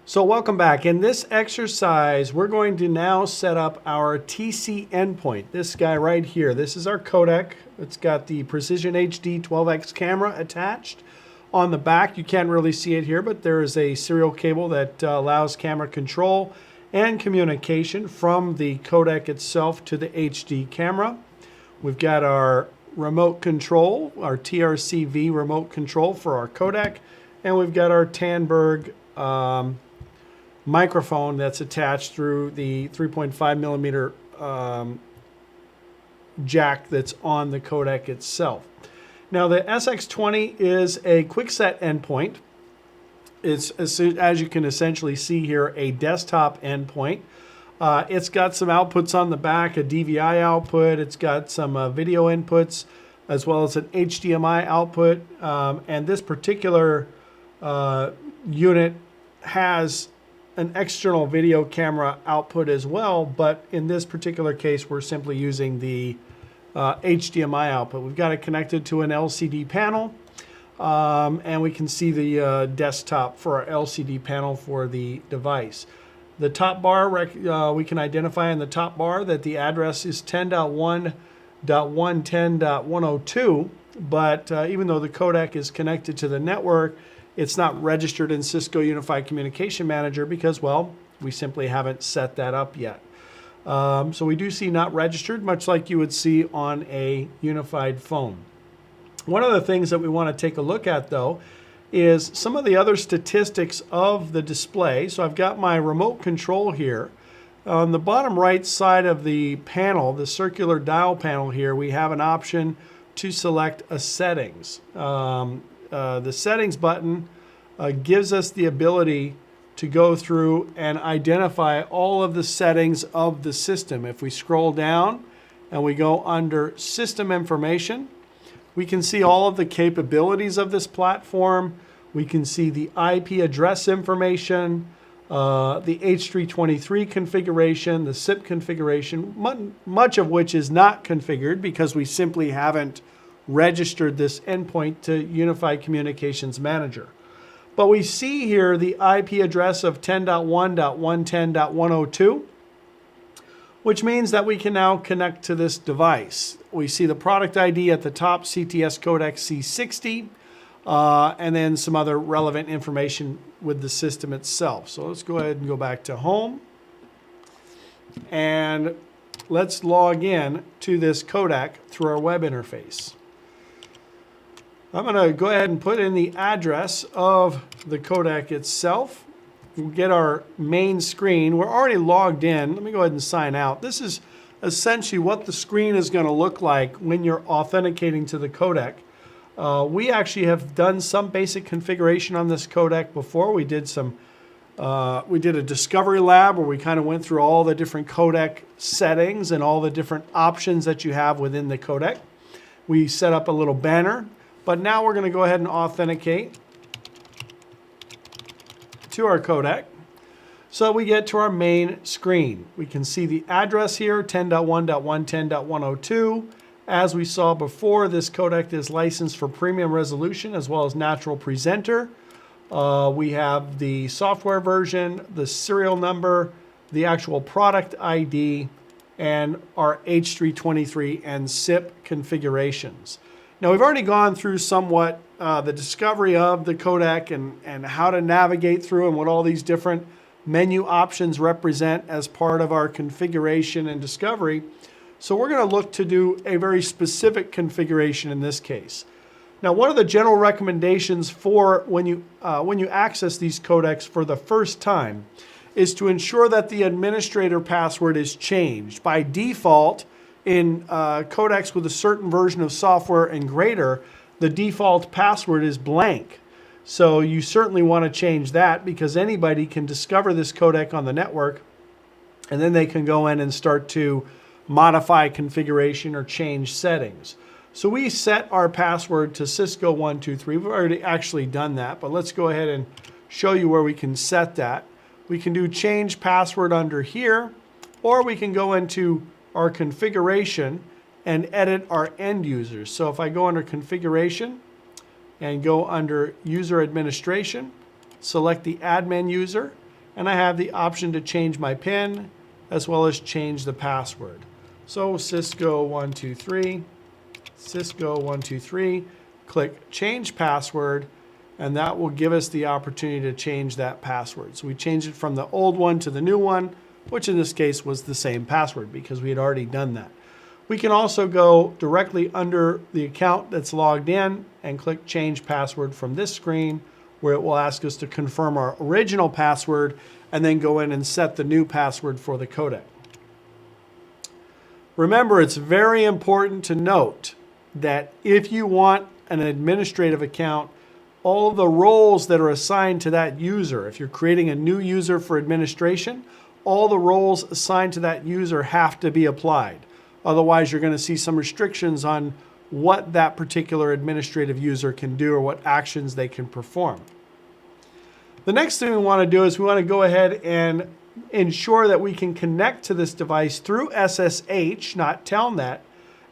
So welcome back. In this exercise, we're going to now set up our TC endpoint. This guy right here. This is our codec. It's got the Precision HD 12X camera attached. On the back, you can't really see it here, but there is a serial cable that allows camera control and communication from the codec itself to the HD camera. We've got our remote control, our TRCV remote control for our codec, and we've got our Tandberg microphone that's attached through the 3.5 millimeter jack that's on the codec itself. Now the SX20 is a quickset endpoint. It's, as you can essentially see here, a desktop endpoint. It's got some outputs on the back, a DVI output. It's got some video inputs as well as an HDMI output. And this particular unit has an external video camera output as well, but in this particular case, we're simply using the HDMI output. We've got it connected to an LCD panel, and we can see the desktop for our LCD panel for the device. The top bar, we can identify in the top bar that the address is 10.1.110.102, but even though the codec is connected to the network, it's not registered in Cisco Unified Communication Manager because, well, we simply haven't set that up yet. So we do see not registered, much like you would see on a unified phone. One of the things that we want to take a look at, though, is some of the other statistics of the display. So I've got my remote control here. On the bottom right side of the panel, the circular dial panel here, we have an option to select a settings. The settings button gives us the ability to go through and identify all of the settings of the system. If we scroll down and we go under system information, we can see all of the capabilities of this platform. We can see the IP address information, the H323 configuration, the SIP configuration, much of which is not configured because we simply haven't registered this endpoint to Unified Communications Manager. But we see here the IP address of 10.1.110.102, which means that we can now connect to this device. We see the product ID at the top, CTS codec C60, and then some other relevant information with the system itself. So let's go ahead and go back to home. And let's log in to this codec through our web interface. I'm going to go ahead and put in the address of the codec itself. We'll get our main screen. We're already logged in. Let me go ahead and sign out. This is essentially what the screen is going to look like when you're authenticating to the codec. We actually have done some basic configuration on this codec before. We did a discovery lab where we kind of went through all the different codec settings and all the different options that you have within the codec. We set up a little banner. But now we're going to go ahead and authenticate to our codec. So we get to our main screen. We can see the address here, 10.1.110.102. As we saw before, this codec is licensed for premium resolution as well as natural presenter. We have the software version, the serial number, the actual product ID, and our H323 and SIP configurations. Now we've already gone through somewhat the discovery of the codec and how to navigate through and what all these different menu options represent as part of our configuration and discovery. So we're going to look to do a very specific configuration in this case. Now one of the general recommendations for when you access these codecs for the first time is to ensure that the administrator password is changed. By default, in codecs with a certain version of software and greater, the default password is blank. So you certainly want to change that because anybody can discover this codec on the network and then they can go in and start to modify configuration or change settings. So we set our password to Cisco123. We've already actually done that, but let's go ahead and show you where we can set that. We can do change password under here, or we can go into our configuration and edit our end users. So if I go under configuration and go under user administration, select the admin user, and I have the option to change my PIN as well as change the password. So Cisco123, Cisco123, click change password, and that will give us the opportunity to change that password. So we changed it from the old one to the new one, which in this case was the same password because we had already done that. We can also go directly under the account that's logged in and click change password from this screen, where it will ask us to confirm our original password and then go in and set the new password for the codec. Remember, it's very important to note that if you want an administrative account, all of the roles that are assigned to that user, if you're creating a new user for administration, all the roles assigned to that user have to be applied. Otherwise, you're going to see some restrictions on what that particular administrative user can do or what actions they can perform. The next thing we want to do is we want to go ahead and ensure that we can connect to this device through SSH, not Telnet,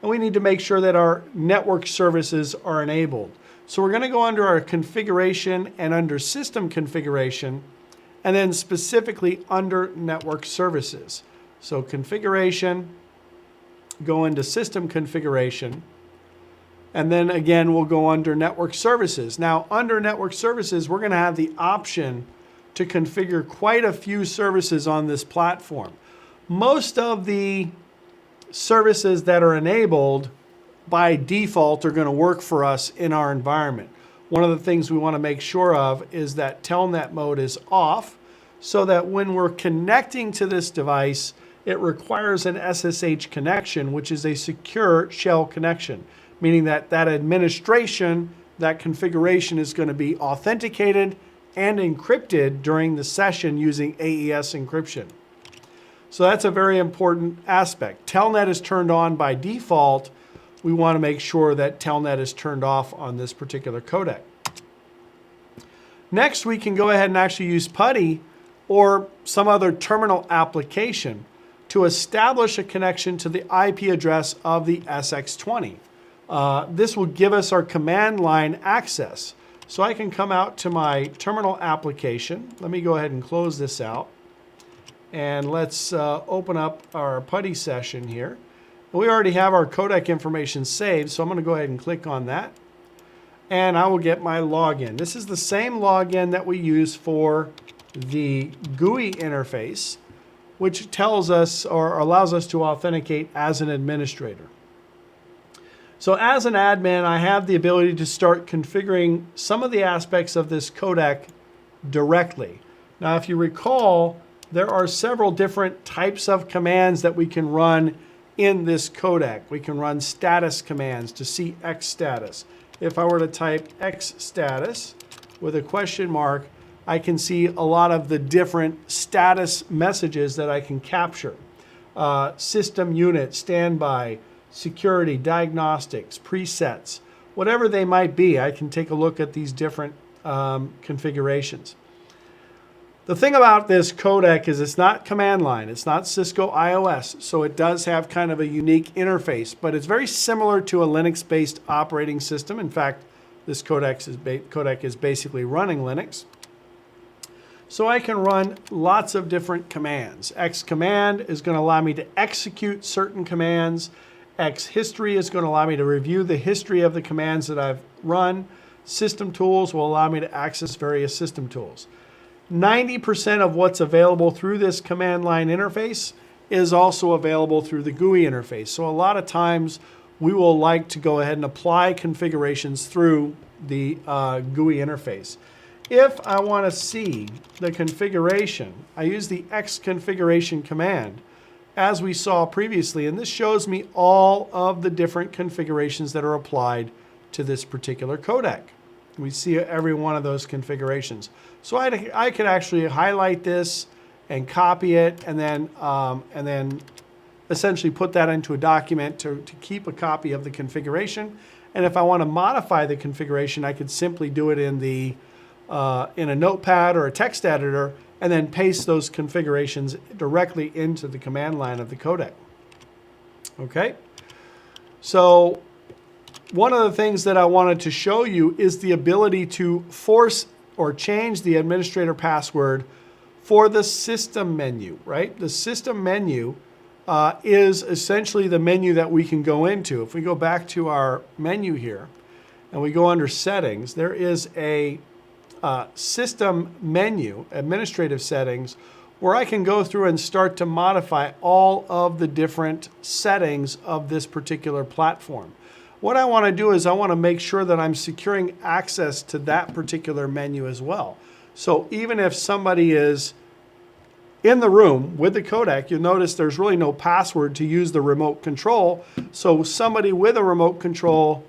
and we need to make sure that our network services are enabled. So we're going to go under our configuration and under system configuration, and then specifically under network services. So configuration, go into system configuration, and then again we'll go under network services. Now under network services, we're going to have the option to configure quite a few services on this platform. Most of the services that are enabled by default are going to work for us in our environment. One of the things we want to make sure of is that Telnet mode is off, so that when we're connecting to this device, it requires an SSH connection, which is a secure shell connection, meaning that that administration, that configuration is going to be authenticated and encrypted during the session using AES encryption. So that's a very important aspect. Telnet is turned on by default. We want to make sure that Telnet is turned off on this particular codec. Next, we can go ahead and actually use PuTTY or some other terminal application to establish a connection to the IP address of the SX20. This will give us our command line access. So I can come out to my terminal application. Let me go ahead and close this out. And let's open up our PuTTY session here. We already have our codec information saved, so I'm going to go ahead and click on that. And I will get my login. This is the same login that we use for the GUI interface, which tells us or allows us to authenticate as an administrator. So as an admin, I have the ability to start configuring some of the aspects of this codec directly. Now, if you recall, there are several different types of commands that we can run in this codec. We can run status commands to see X status. If I were to type X status with a question mark, I can see a lot of the different status messages that I can capture. System unit, standby, security, diagnostics, presets, whatever they might be, I can take a look at these different configurations. The thing about this codec is it's not command line, it's not Cisco iOS, so it does have kind of a unique interface, but it's very similar to a Linux-based operating system. In fact, this codec is basically running Linux. So I can run lots of different commands. X command is going to allow me to execute certain commands. X history is going to allow me to review the history of the commands that I've run. System tools will allow me to access various system tools. 90% of what's available through this command line interface is also available through the GUI interface. So a lot of times we will like to go ahead and apply configurations through the GUI interface. If I want to see the configuration, I use the X configuration command, as we saw previously, and this shows me all of the different configurations that are applied to this particular codec. We see every one of those configurations. So I could actually highlight this and copy it, and then essentially put that into a document to keep a copy of the configuration. And if I want to modify the configuration, I could simply do it in a notepad or a text editor, and then paste those configurations directly into the command line of the codec. Okay, so one of the things that I wanted to show you is the ability to force or change the administrator password for the system menu, right? The system menu is essentially the menu that we can go into. If we go back to our menu here and we go under settings, there is a system menu, administrative settings, where I can go through and start to modify all of the different settings of this particular platform. What I want to do is I want to make sure that I'm securing access to that particular menu as well. So even if somebody is in the room with the codec, you'll notice there's really no password to use the remote control. So somebody with a remote control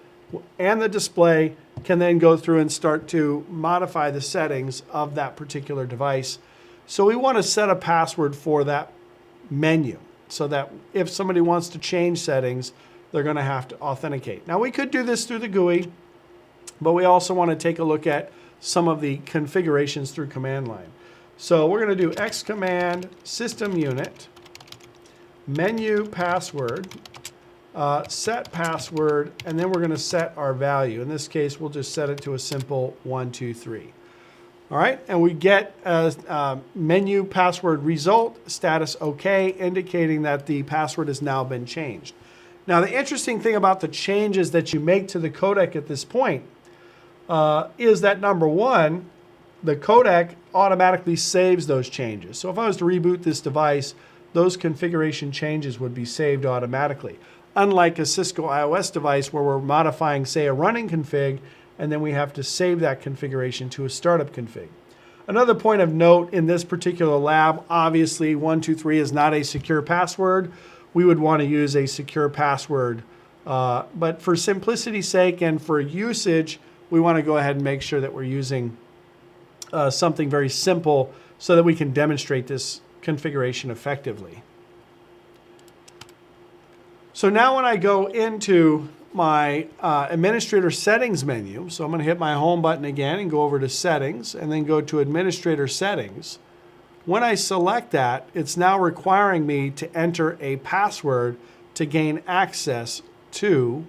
and the display can then go through and start to modify the settings of that particular device. So we want to set a password for that menu so that if somebody wants to change settings, they're going to have to authenticate. Now we could do this through the GUI, but we also want to take a look at some of the configurations through command line. So we're going to do xcommand system unit, menu password, set password, and then we're going to set our value. In this case, we'll just set it to a simple 123. All right, and we get a menu password result, status OK, indicating that the password has now been changed. Now, the interesting thing about the changes that you make to the codec at this point is that, number one, the codec automatically saves those changes. So if I was to reboot this device, those configuration changes would be saved automatically. Unlike a Cisco iOS device where we're modifying, say, a running config, and then we have to save that configuration to a startup config. Another point of note in this particular lab, obviously 123 is not a secure password. We would want to use a secure password. But for simplicity's sake and for usage, we want to go ahead and make sure that we're using something very simple so that we can demonstrate this configuration effectively. So now when I go into my administrator settings menu, so I'm going to hit my home button again and go over to settings and then go to administrator settings. When I select that, it's now requiring me to enter a password to gain access to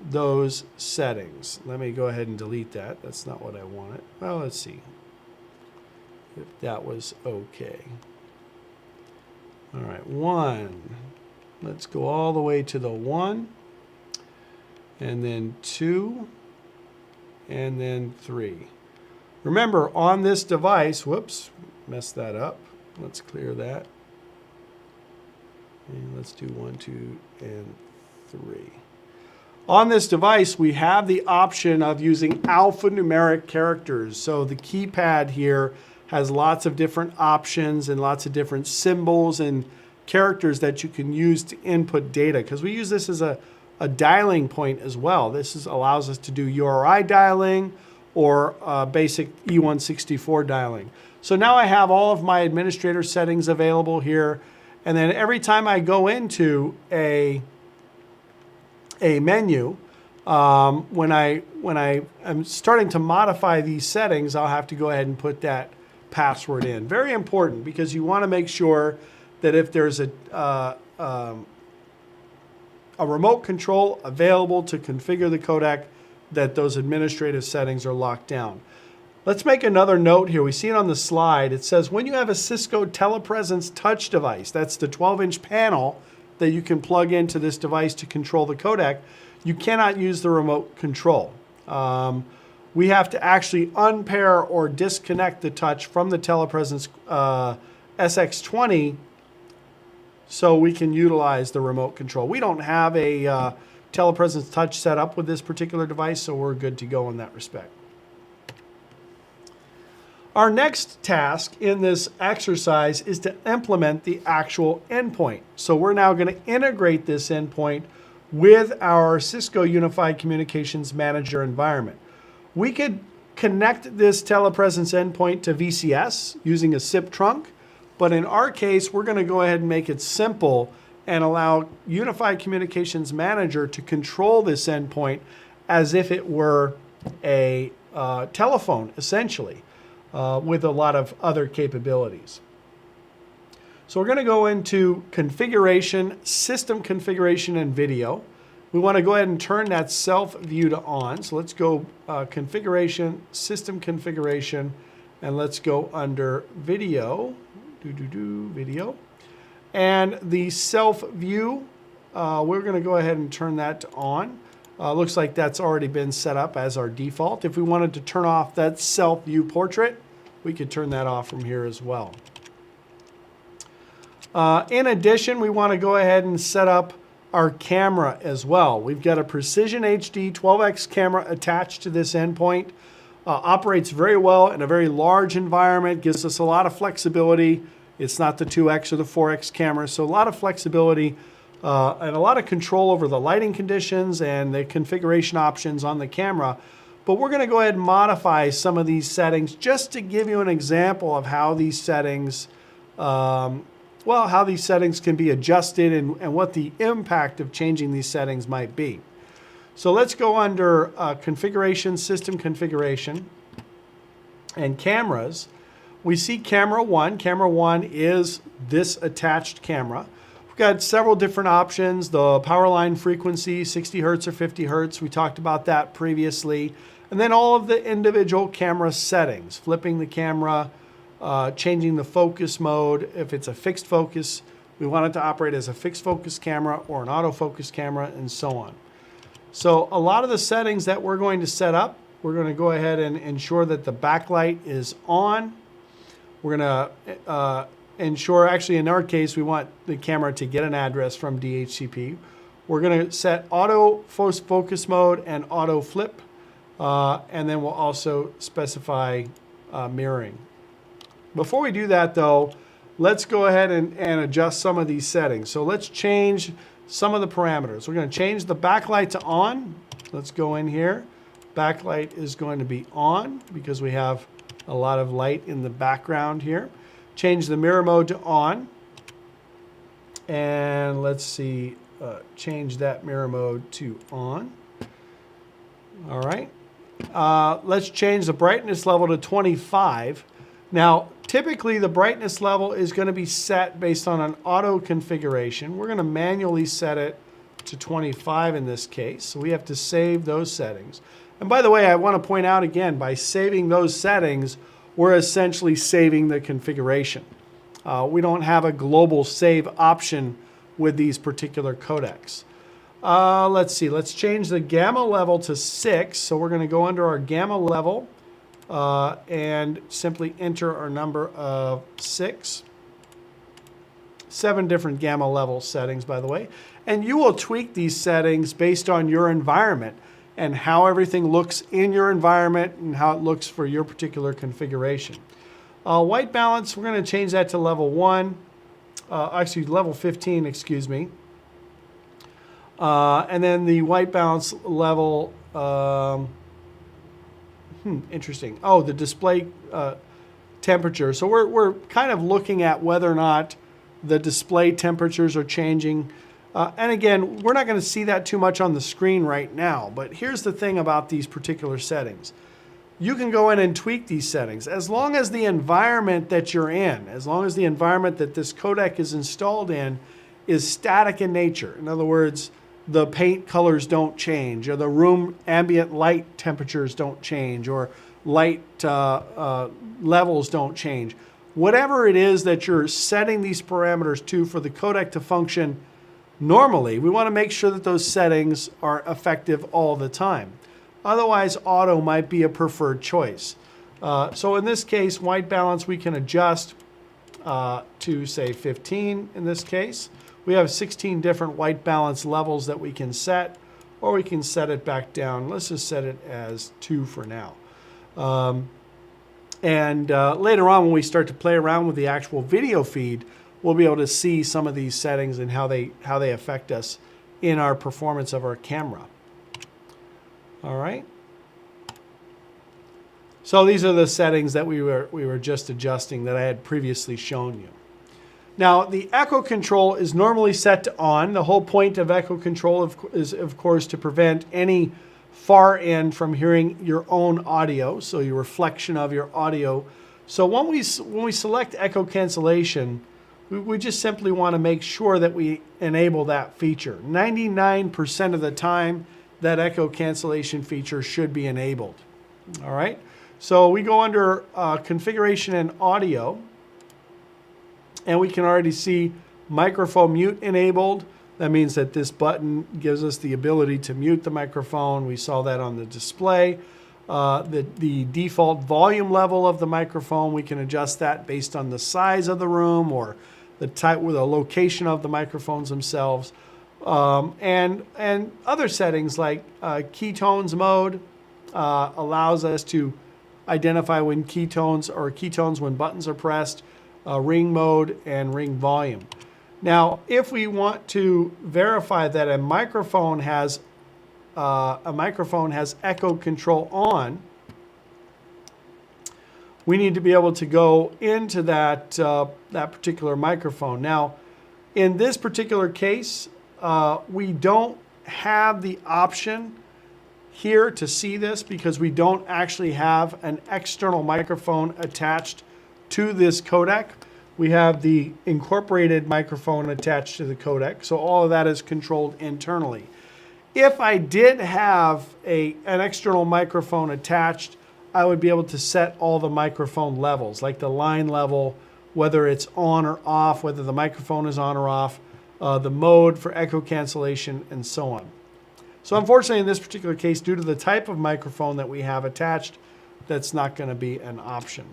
those settings. Let me go ahead and delete that. That's not what I wanted. Well, let's see if that was okay. All right, 1. Let's go all the way to the 1, and then 2, and then 3. Remember, on this device, whoops, messed that up. Let's clear that. And let's do 1, 2, and 3. On this device, we have the option of using alphanumeric characters. So the keypad here has lots of different options and lots of different symbols and characters that you can use to input data, because we use this as a dialing point as well. This allows us to do URI dialing or basic E164 dialing. So now I have all of my administrator settings available here, and then every time I go into a menu, when I am starting to modify these settings, I'll have to go ahead and put that password in. Very important, because you want to make sure that if there's a remote control available to configure the codec, that those administrative settings are locked down. Let's make another note here. We see it on the slide. It says when you have a Cisco telepresence touch device, that's the 12-inch panel that you can plug into this device to control the codec, you cannot use the remote control. We have to actually unpair or disconnect the touch from the telepresence SX20 so we can utilize the remote control. We don't have a telepresence touch set up with this particular device, so we're good to go in that respect. Our next task in this exercise is to implement the actual endpoint. So we're now going to integrate this endpoint with our Cisco Unified Communications Manager environment. We could connect this telepresence endpoint to VCS using a SIP trunk, but in our case, we're going to go ahead and make it simple and allow Unified Communications Manager to control this endpoint as if it were a telephone, essentially, with a lot of other capabilities. So we're going to go into configuration, system configuration, and video. We want to go ahead and turn that self view to on. So let's go configuration, system configuration, And let's go under video, video. And the self view, we're going to go ahead and turn that to on. Looks like that's already been set up as our default. If we wanted to turn off that self view portrait, we could turn that off from here as well. In addition, we want to go ahead and set up our camera as well. We've got a Precision HD 12x camera attached to this endpoint. Operates very well in a very large environment, gives us a lot of flexibility. It's not the 2x or the 4x camera, so a lot of flexibility and a lot of control over the lighting conditions and the configuration options on the camera. But we're going to go ahead and modify some of these settings just to give you an example of how these settings how these settings can be adjusted and what the impact of changing these settings might be. So let's go under configuration, system configuration, and cameras. We see camera 1. Camera 1 is this attached camera. We've got several different options. The power line frequency, 60 hertz or 50 hertz. We talked about that previously. And then all of the individual camera settings, flipping the camera, changing the focus mode. If it's a fixed focus, we want it to operate as a fixed focus camera or an autofocus camera, and so on. So a lot of the settings that we're going to set up, we're going to go ahead and ensure that the backlight is on. We're going to ensure, actually in our case, we want the camera to get an address from DHCP. We're going to set auto focus mode and auto flip, and then we'll also specify mirroring. Before we do that though, let's go ahead and adjust some of these settings. So let's change some of the parameters. We're going to change the backlight to on. Let's go in here. Backlight is going to be on because we have a lot of light in the background here. Change the mirror mode to on. And let's see, change that mirror mode to on. All right. Let's change the brightness level to 25. Now, typically the brightness level is going to be set based on an auto configuration. We're going to manually set it to 25 in this case, so we have to save those settings. And by the way, I want to point out again, by saving those settings, we're essentially saving the configuration. We don't have a global save option with these particular codecs. Let's see, let's change the gamma level to 6. So we're going to go under our gamma level and simply enter our number of 6. 7 different gamma level settings, by the way. And you will tweak these settings based on your environment and how everything looks in your environment and how it looks for your particular configuration. White balance, we're going to change that to level 1. Actually, level 15, excuse me. And then the white balance level, interesting. Oh, the display temperature. So we're kind of looking at whether or not the display temperatures are changing. And again, we're not going to see that too much on the screen right now, but here's the thing about these particular settings. You can go in and tweak these settings as long as the environment that you're in, as long as the environment that this codec is installed in is static in nature. In other words, the paint colors don't change, or the room ambient light temperatures don't change, or light levels don't change. Whatever it is that you're setting these parameters to for the codec to function normally, we want to make sure that those settings are effective all the time. Otherwise, auto might be a preferred choice. So in this case, white balance we can adjust to say 15 in this case. We have 16 different white balance levels that we can set, or we can set it back down. Let's just set it as 2 for now. Later on, when we start to play around with the actual video feed, we'll be able to see some of these settings and how they affect us in our performance of our camera. All right. So these are the settings that we were just adjusting that I had previously shown you. Now, the echo control is normally set to on. The whole point of echo control is, of course, to prevent any far end from hearing your own audio, so your reflection of your audio. So when we select echo cancellation, we just simply want to make sure that we enable that feature. 99% of the time, that echo cancellation feature should be enabled. All right. So we go under configuration and audio, and we can already see microphone mute enabled. That means that this button gives us the ability to mute the microphone. We saw that on the display. The default volume level of the microphone, we can adjust that based on the size of the room or the type or the location of the microphones themselves. And other settings like keytones mode allows us to identify when keytones when buttons are pressed, ring mode, and ring volume. Now, if we want to verify that a microphone has echo control on, we need to be able to go into that particular microphone. Now, in this particular case, we don't have the option here to see this because we don't actually have an external microphone attached to this codec. We have the incorporated microphone attached to the codec, so all of that is controlled internally. If I did have an external microphone attached, I would be able to set all the microphone levels, like the line level, whether it's on or off, whether the microphone is on or off, the mode for echo cancellation, and so on. So unfortunately, in this particular case, due to the type of microphone that we have attached, that's not going to be an option.